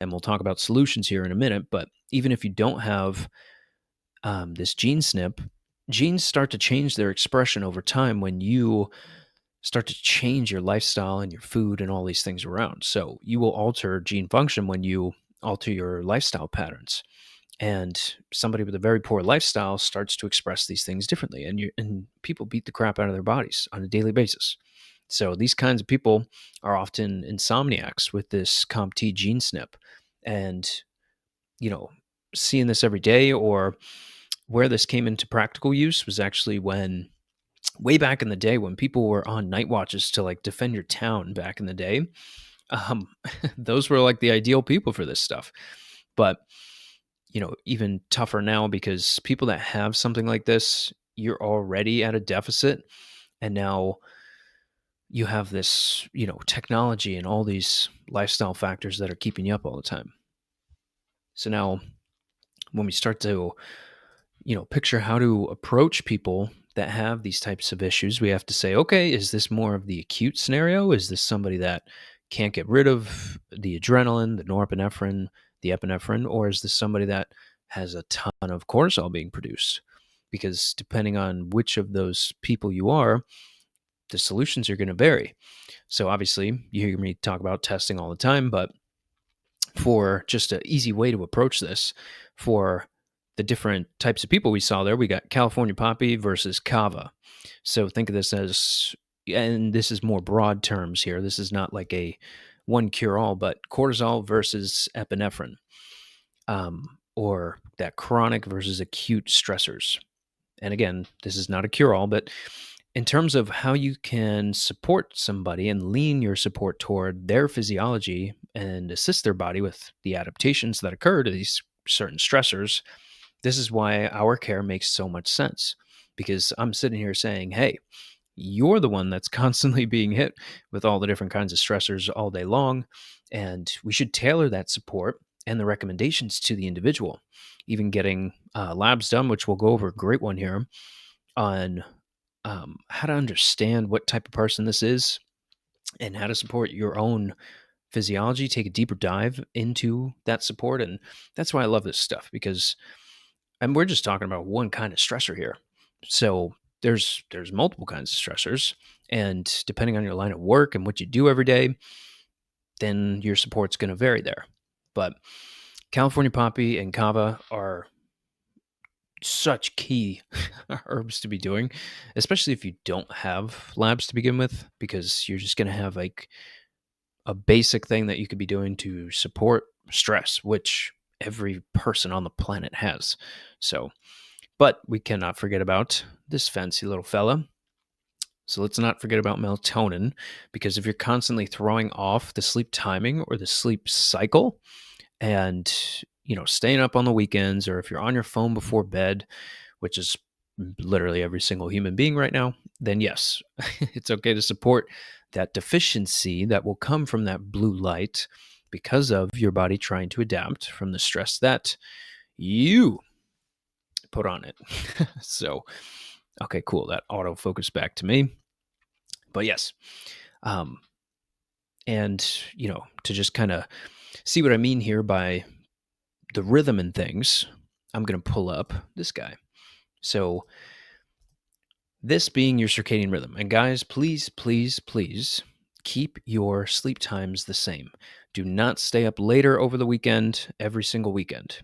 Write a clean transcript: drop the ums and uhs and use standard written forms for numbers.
and we'll talk about solutions here in a minute. But even if you don't have this gene snip, genes start to change their expression over time when you start to change your lifestyle and your food and all these things around. So you will alter gene function when you alter your lifestyle patterns. And somebody with a very poor lifestyle starts to express these things differently. And people beat the crap out of their bodies on a daily basis. So these kinds of people are often insomniacs with this COMT gene snip. And, you know, seeing this every day, or where this came into practical use was actually when way back in the day when people were on night watches to like defend your town back in the day. um those were like the ideal people for this stuff. But even tougher now, because people that have something like this, you're already at a deficit, and now you have this technology and all these lifestyle factors that are keeping you up all the time. So now when we start to picture how to approach people that have these types of issues, we have to say, okay, is this more of the acute scenario? Is this somebody that can't get rid of the adrenaline, the norepinephrine, the epinephrine, or is this somebody that has a ton of cortisol being produced? Because depending on which of those people you are, the solutions are going to vary. So obviously, you hear me talk about testing all the time, but for just an easy way to approach this, for the different types of people we saw there, we got California poppy versus kava. So think of this as, and this is more broad terms here, this is not like a one cure all, but cortisol versus epinephrine, or that chronic versus acute stressors. And again, this is not a cure all, but in terms of how you can support somebody and lean your support toward their physiology and assist their body with the adaptations that occur to these certain stressors, this is why our care makes so much sense. Because I'm sitting here saying, hey, you're the one that's constantly being hit with all the different kinds of stressors all day long. And we should tailor that support and the recommendations to the individual. Even getting labs done, which we'll go over a great one here on how to understand what type of person this is and how to support your own physiology, take a deeper dive into that support. And that's why I love this stuff, because and we're just talking about one kind of stressor here. So there's multiple kinds of stressors, and depending on your line of work and what you do every day, then your support's going to vary there. But California poppy and kava are such key herbs to be doing, especially if you don't have labs to begin with, because you're just going to have like a basic thing that you could be doing to support stress, which every person on the planet has. So, but we cannot forget about this fancy little fella. So let's not forget about melatonin, because if you're constantly throwing off the sleep timing or the sleep cycle, and staying up on the weekends, or if you're on your phone before bed, which is literally every single human being right now, then yes, it's okay to support that deficiency that will come from that blue light because of your body trying to adapt from the stress that you put on it. So, okay, cool. That autofocus back to me. But yes, um, and to just kind of see what I mean here by the rhythm and things, I'm going to pull up this guy. So, this being your circadian rhythm. And guys, please, please, please keep your sleep times the same. Do not stay up later over the weekend, every single weekend.